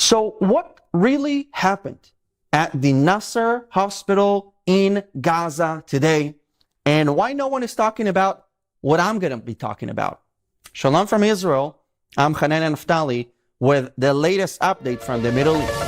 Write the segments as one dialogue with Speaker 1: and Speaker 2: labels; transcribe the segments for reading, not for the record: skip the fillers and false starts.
Speaker 1: So what really happened at the Nasser Hospital in Gaza today, and why no one is talking about what I'm going to be talking about? Shalom from Israel. I'm Hananya Naftali with the latest update from the Middle East.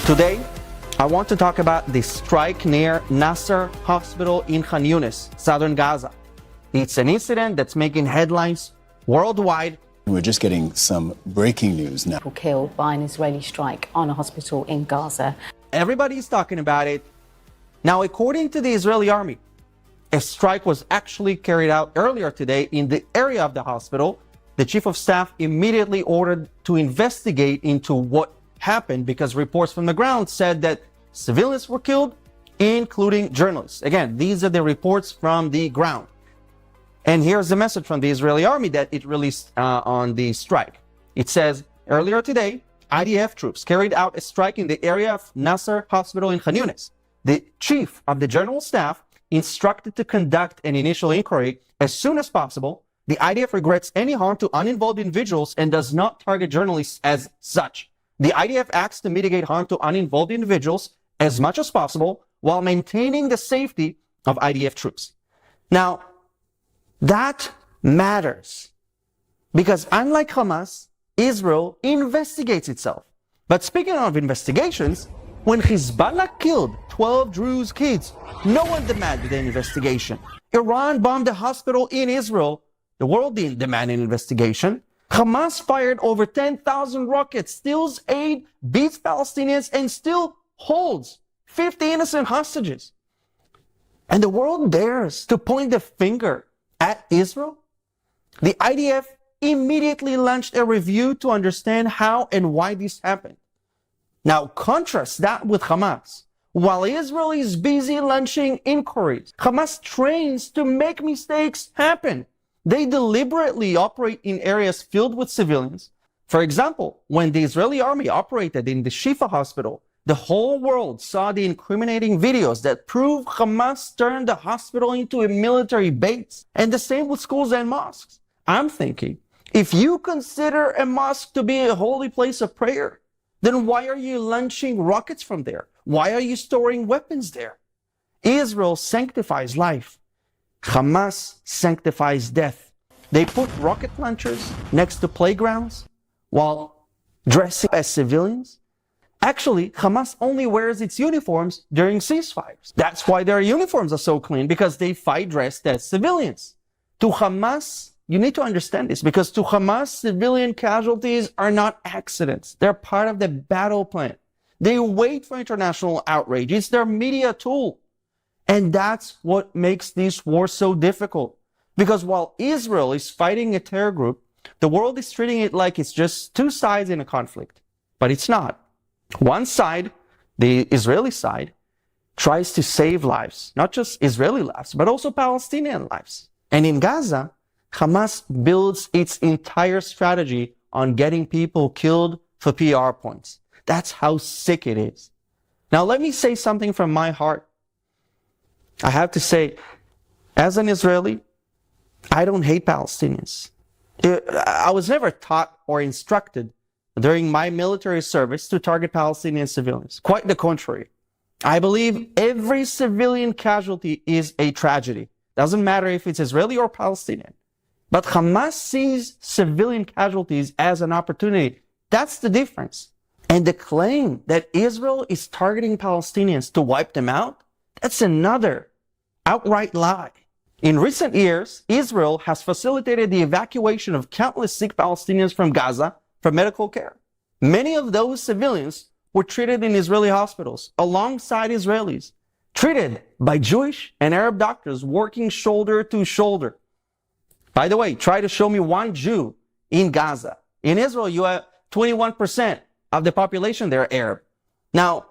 Speaker 1: Today, I want to talk about the strike near Nasser Hospital in Hananya, southern Gaza. It's an incident that's making headlines worldwide.
Speaker 2: We're just getting some breaking news now.
Speaker 3: Killed by an Israeli strike on a hospital in Gaza.
Speaker 1: Everybody's talking about it. Now, according to the Israeli army, a strike was actually carried out earlier today in the area of the hospital. The chief of staff immediately ordered to investigate into what happened because reports from the ground said that civilians were killed, including journalists. Again, these are the reports from the ground. And here's the message from the Israeli army that it released on the strike. It says, earlier today, IDF troops carried out a strike in the area of Nasser Hospital in Hananya. The chief of the general staff instructed to conduct an initial inquiry as soon as possible. The IDF regrets any harm to uninvolved individuals and does not target journalists as such. The IDF acts to mitigate harm to uninvolved individuals as much as possible while maintaining the safety of IDF troops. Now, that matters because unlike Hamas, Israel investigates itself. But speaking of investigations, when Hezbollah killed 12 Druze kids, no one demanded an investigation. Iran bombed a hospital in Israel. The world didn't demand an investigation. Hamas fired over 10,000 rockets, steals aid, beats Palestinians, and still holds 50 innocent hostages. And the world dares to point the finger at Israel? The IDF immediately launched a review to understand how and why this happened. Now, contrast that with Hamas. While Israel is busy launching inquiries, Hamas trains to make mistakes happen. They deliberately operate in areas filled with civilians. For example, when the Israeli army operated in the Shifa hospital, the whole world saw the incriminating videos that prove Hamas turned the hospital into a military base. And the same with schools and mosques. I'm thinking, if you consider a mosque to be a holy place of prayer, then why are you launching rockets from there? Why are you storing weapons there? Israel sanctifies life. Hamas sanctifies death. They put rocket launchers next to playgrounds while dressing as civilians. Actually, Hamas only wears its uniforms during ceasefires. That's why their uniforms are so clean, because they fight dressed as civilians. To Hamas, you need to understand this, because to Hamas, civilian casualties are not accidents. They're part of the battle plan. They wait for international outrage. It's their media tool. And that's what makes this war so difficult. Because while Israel is fighting a terror group, the world is treating it like it's just two sides in a conflict. But it's not. One side, the Israeli side, tries to save lives. Not just Israeli lives, but also Palestinian lives. And in Gaza, Hamas builds its entire strategy on getting people killed for PR points. That's how sick it is. Now let me say something from my heart. I have to say, as an Israeli, I don't hate Palestinians. I was never taught or instructed during my military service to target Palestinian civilians. Quite the contrary. I believe every civilian casualty is a tragedy. Doesn't matter if it's Israeli or Palestinian. But Hamas sees civilian casualties as an opportunity. That's the difference. And the claim that Israel is targeting Palestinians to wipe them out, that's another outright lie. In recent years, Israel has facilitated the evacuation of countless sick Palestinians from Gaza for medical care. Many of those civilians were treated in Israeli hospitals alongside Israelis, treated by Jewish and Arab doctors working shoulder to shoulder. By the way, try to show me one Jew in Gaza. In Israel, you have 21% of the population there are Arab. Now,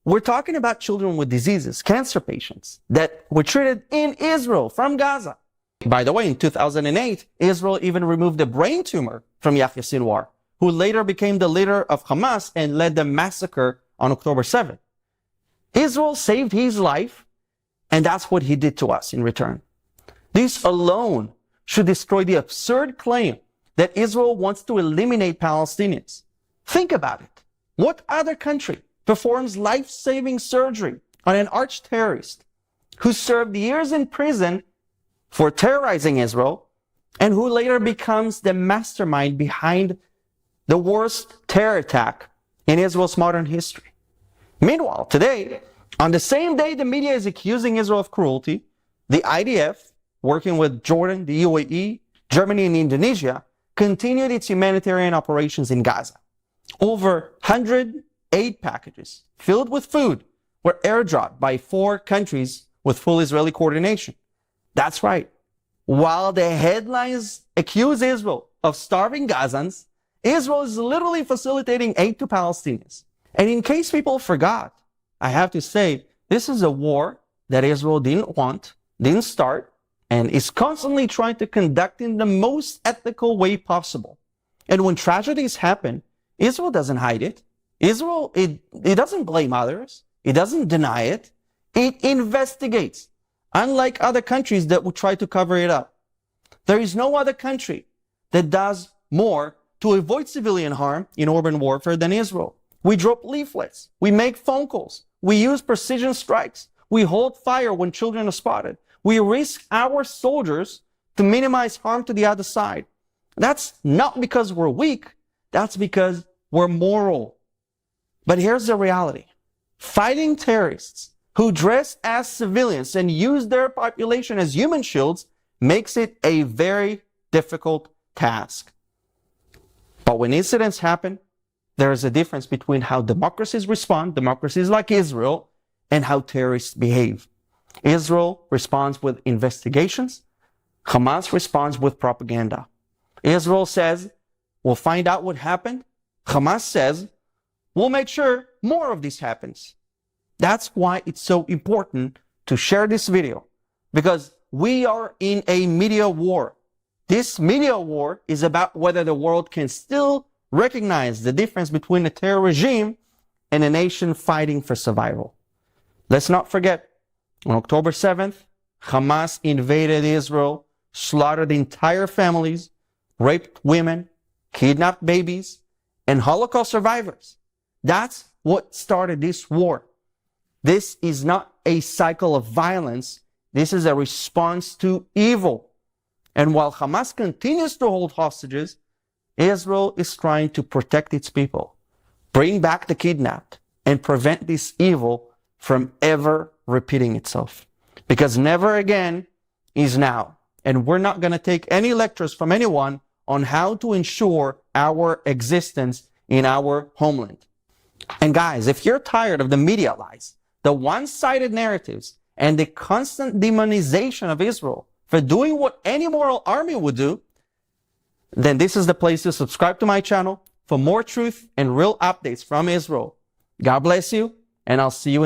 Speaker 1: we're talking about children with diseases, cancer patients, that were treated in Israel from Gaza. By the way, in 2008, Israel even removed a brain tumor from Yahya Sinwar, who later became the leader of Hamas and led the massacre on October 7th. Israel saved his life, and that's what he did to us in return. This alone should destroy the absurd claim that Israel wants to eliminate Palestinians. Think about it. What other country performs life-saving surgery on an arch-terrorist who served years in prison for terrorizing Israel and who later becomes the mastermind behind the worst terror attack in Israel's modern history? Meanwhile, today, on the same day the media is accusing Israel of cruelty, the IDF, working with Jordan, the UAE, Germany, and Indonesia, continued its humanitarian operations in Gaza. Over 100 aid packages filled with food were airdropped by 4 countries with full Israeli coordination. That's right. While the headlines accuse Israel of starving Gazans, Israel is literally facilitating aid to Palestinians. And in case people forgot, I have to say, this is a war that Israel didn't want, didn't start, and is constantly trying to conduct in the most ethical way possible. And when tragedies happen, Israel doesn't hide it. Israel, it doesn't blame others. It doesn't deny it. It investigates, unlike other countries that would try to cover it up. There is no other country that does more to avoid civilian harm in urban warfare than Israel. We drop leaflets. We make phone calls. We use precision strikes. We hold fire when children are spotted. We risk our soldiers to minimize harm to the other side. That's not because we're weak. That's because we're moral. But here's the reality. Fighting terrorists who dress as civilians and use their population as human shields makes it a very difficult task. But when incidents happen, there is a difference between how democracies respond, democracies like Israel, and how terrorists behave. Israel responds with investigations. Hamas responds with propaganda. Israel says, we'll find out what happened. Hamas says, we'll make sure more of this happens. That's why it's so important to share this video, because we are in a media war. This media war is about whether the world can still recognize the difference between a terror regime and a nation fighting for survival. Let's not forget, on October 7th, Hamas invaded Israel, slaughtered entire families, raped women, kidnapped babies, and Holocaust survivors. That's what started this war. This is not a cycle of violence. This is a response to evil. And while Hamas continues to hold hostages, Israel is trying to protect its people, bring back the kidnapped, and prevent this evil from ever repeating itself. Because never again is now. And we're not going to take any lectures from anyone on how to ensure our existence in our homeland. And guys, if you're tired of the media lies, the one-sided narratives, and the constant demonization of Israel for doing what any moral army would do, then this is the place to subscribe to my channel for more truth and real updates from Israel. God bless you, and I'll see you in